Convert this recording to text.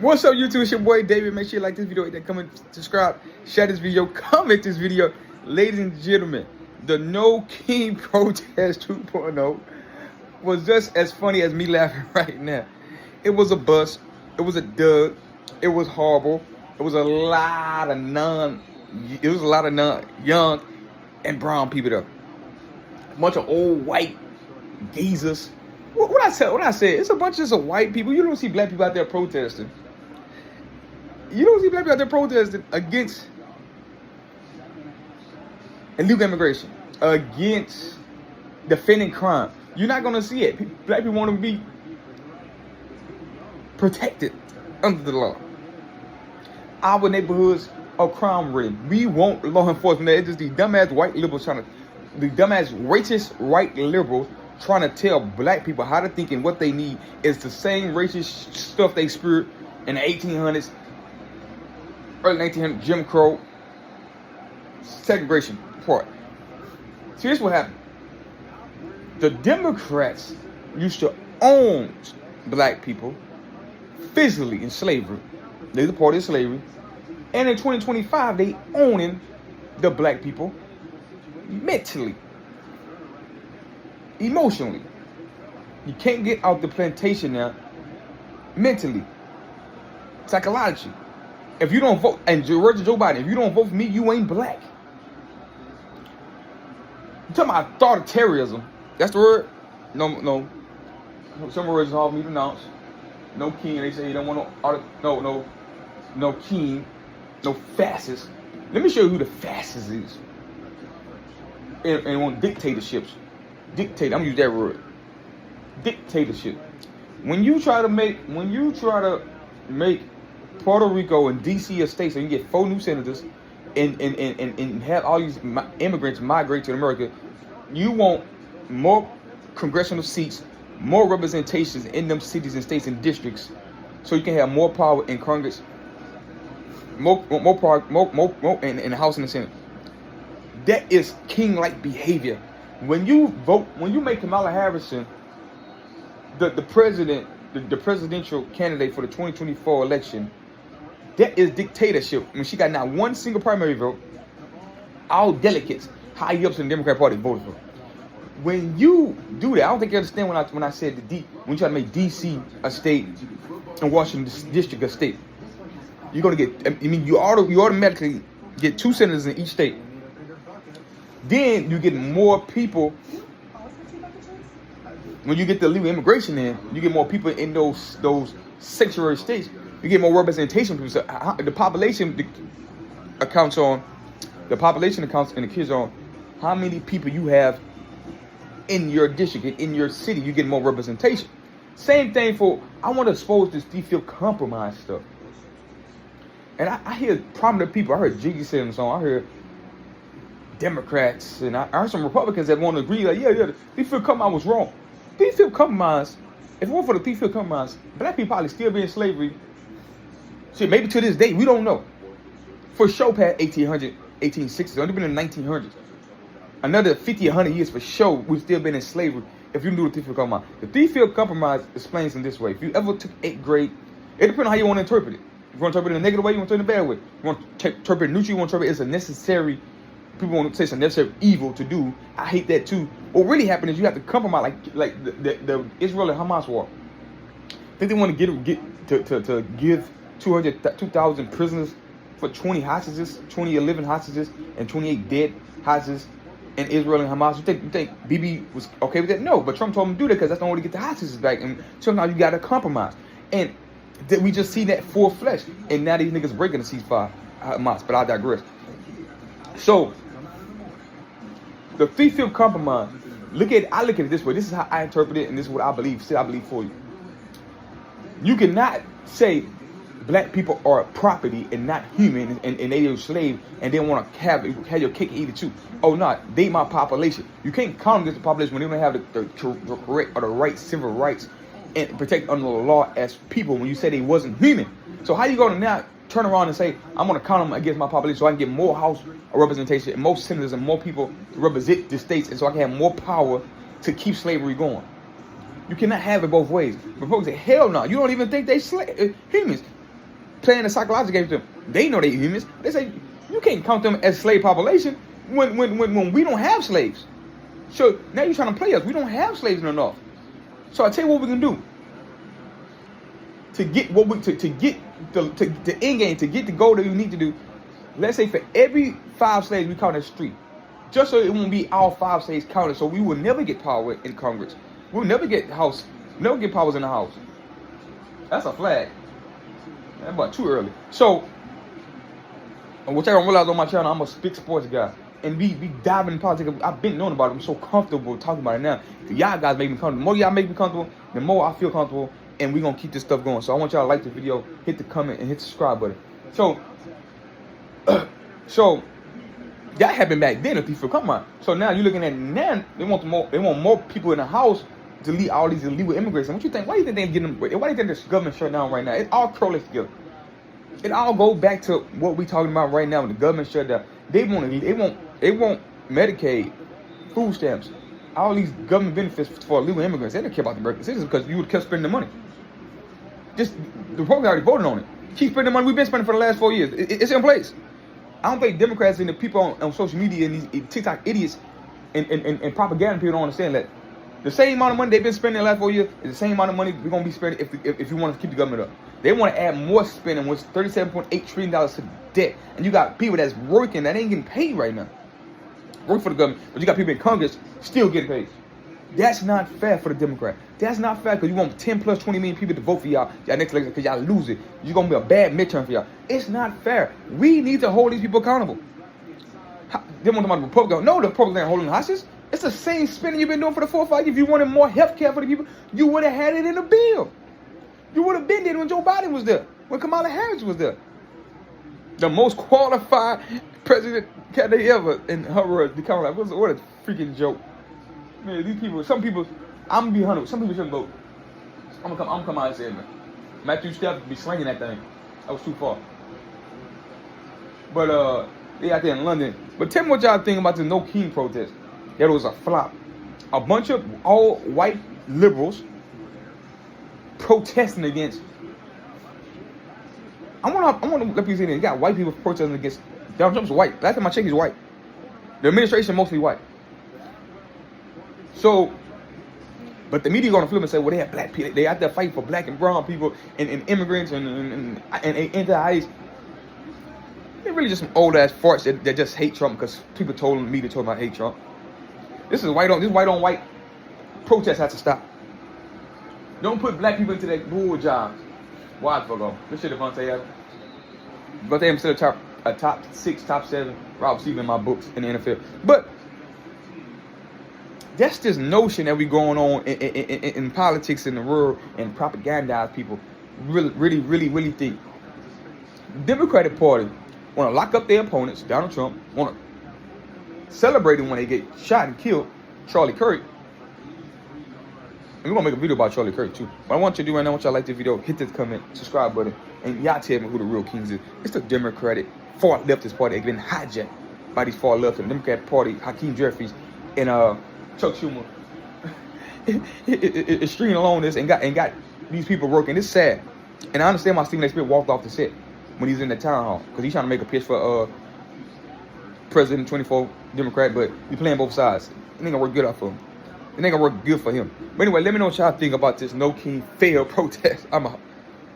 What's up, YouTube? It's your boy David. Make sure you like this video, hit that comment, subscribe, share this video, comment this video. Ladies and gentlemen, the No King Protest 2.0 was just as funny as me laughing right now. It was a bust. It was a dud. It was horrible. It was a lot of young and brown people there. A bunch of old white geezers. What I said, it's a bunch of white people. You don't see black people out there protesting. You don't see black people out there protesting against illegal immigration, against defending crime. You're not gonna see it. Black people want to be protected under the law. Our neighborhoods are crime ridden. We want law enforcement. It's just these dumbass white liberals the dumbass racist white liberals trying to tell black people how to think, and what they need is the same racist stuff they spewed in the 1800s, early 1900s, Jim Crow, segregation part. See, here's what happened. The Democrats used to own black people physically in slavery. They're the party of slavery. And in 2025, they owning the black people mentally, emotionally. You can't get out the plantation now mentally, psychologically. If you don't vote, and Joe Biden, if you don't vote for me, you ain't black. You talking about authoritarianism? That's the word? No. Some words hard for me to pronounce. No king. They say you don't want no king, no fascist. Let me show you who the fascist is. And on dictatorships. I'm gonna use that word. Dictatorship. When you try to make Puerto Rico and DC a state, so you get 4 new senators and have all these immigrants migrate to America, you want more congressional seats, more representations in them cities and states and districts, so you can have more power in Congress, more power in the House and the Senate. That is king-like behavior. When you make Kamala Harris the presidential candidate for the 2024 election, that is dictatorship. When she got not one single primary vote, all delegates, high ups in the Democrat Party voted for her. When you do that, I don't think you understand when I said when you try to make DC a state and Washington District a state, you're gonna get. You automatically get 2 senators in each state. Then you get more people. When you get the illegal immigration in, you get more people in those sanctuary states. You get more representation. So the population accounts and the kids on how many people you have in your district, in your city. You get more representation. Same thing I want to expose this feel compromise stuff. And I hear prominent people. I heard Jiggy say on the song. I heard Democrats, and I heard some Republicans that want to agree, like, yeah, the feel compromise was wrong. Thief-field compromise, if it weren't for the thief-field compromise, black people probably still be in slavery. Shit, maybe to this day, we don't know. For sure, past 1800, 1860s, only been in the 1900s. Another 50, 100 years for sure, we've still been in slavery if you do the thief-field compromise. The thief-field compromise explains in this way. If you ever took 8th grade, it depends on how you want to interpret it. If you want to interpret it in a negative way, you want to interpret it in a bad way. You want to interpret it neutral, you want to interpret it as a necessary. People want to say it's a necessary evil to do. I hate that too. What really happened is you have to compromise, like the Israel and Hamas war. I think they want to give 2,000 prisoners for 20 hostages, 2011 hostages, and 28 dead hostages in Israel and Hamas. You think Bibi was okay with that? No, but Trump told him to do that because that's the only way to get the hostages back. And sometimes you got to compromise. And we just see that full flesh. And now these niggas breaking the ceasefire, Hamas. But I digress. So the thief-field compromise. I look at it this way. This is how I interpret it, and this is what I believe. I believe for you. You cannot say black people are property and not human, and they are slave, and they want to have your cake and eat it too. Oh no, they my population. You can't count against the population when they don't have the correct or the right civil rights and protect under the law as people. When you say they wasn't human, so how you going to now turn around and say, I'm going to count them against my population so I can get more House representation and more senators and more people to represent the states, and so I can have more power to keep slavery going. You cannot have it both ways. Republicans say, hell no, you don't even think they humans. playing the psychological game with them. They know they humans. They say you can't count them as slave population when we don't have slaves. So now you're trying to play us. We don't have slaves in the North. So I tell you what we can do to get what we to get the end game, to get the goal that we need to do. Let's say for every 5 slaves we count as 3, just so it won't be all 5 slaves counted. So we will never get power in Congress. We'll never get powers in the House. That's a flag. That's about too early. So, which I don't realize on my channel, I'm a big sports guy. And be diving in politics. I've been knowing about it. I'm so comfortable talking about it now. Y'all guys make me comfortable. The more y'all make me comfortable, the more I feel comfortable. And we're going to keep this stuff going. So I want y'all to like the video, hit the comment, and hit the subscribe button. So that happened back then. If people come on. So now you're looking at now they want more people in the House to lead all these illegal immigrants. And what you think? Why do you think they're getting them? Why do you think this government shut down right now? It all correlates together. It all goes back to what we talking about right now. When the government shut down, they want Medicaid, food stamps, all these government benefits for illegal immigrants. They don't care about the American citizens because you would kept spending the money. Just the Republicans already voted on it. Keep spending the money we've been spending for the last 4 years. It's in place. I don't think Democrats and the people on social media and these TikTok idiots and propaganda people don't understand that the same amount of money they've been spending the last 4 years is the same amount of money we're going to be spending if you want to keep the government up. They want to add more spending, which is $37.8 trillion to debt. And you got people that's working that ain't getting paid right now. Work for the government, but you got people in Congress still getting paid. That's not fair for the Democrat. That's not fair because you want 10 plus 20 million people to vote for y'all next election because y'all lose it. You're going to be a bad midterm for y'all. It's not fair. We need to hold these people accountable. They want the Republicans. No, the Republicans ain't holding hostages. It's the same spending you've been doing for the 4 or 5 years. If you wanted more health care for the people, you would have had it in the bill. You would have been there when Joe Biden was there, when Kamala Harris was there. The most qualified president candidate ever in her words. What a freaking joke. Man, these people, some people, I'm going to be 100. Some people shouldn't vote. I'm going to come out and say it, man. Matthew Stafford be slinging that thing. That was too far. But, they out there in London. But tell me what y'all think about the No King protest. That was a flop. A bunch of all white liberals protesting against. I want to let people see that. You got white people protesting against. Donald Trump's white. Last time I checked, he's white. The administration mostly white. So, but the media gonna flip and say, well, they have black people. They out there fighting for black and brown people and immigrants and anti-ICE. They're really just some old ass farts that just hate Trump because people told them, the media told them I hate Trump. This white on white protest has to stop. Don't put black people into that bull job. Why the fuck off? This shit Devontae Adams. Devontae Adams still a top 6, top 7 wide receiver in my books in the NFL. But that's this notion that we going on in politics in the world and propagandize people. Really think the Democratic Party want to lock up their opponents. Donald Trump want to celebrate him when they get shot and killed. Charlie Kirk. And we're going to make a video about Charlie Kirk too. What I want you to do right now, I want y'all to like this video, hit this comment, subscribe button, and y'all tell me who the real kings is. It's the Democratic far leftist party. They've been hijacked by these far left. The Democratic Party, Hakeem Jeffries, and Chuck Schumer is stringing along this and got these people working. It's sad. And I understand why Stephen A. Smith walked off the set when he's in the town hall. Because he's trying to make a pitch for President 24 Democrat, but he's playing both sides. It ain't gonna work good out for him. It ain't gonna work good for him. But anyway, let me know what y'all think about this No King failed protest. I'm out.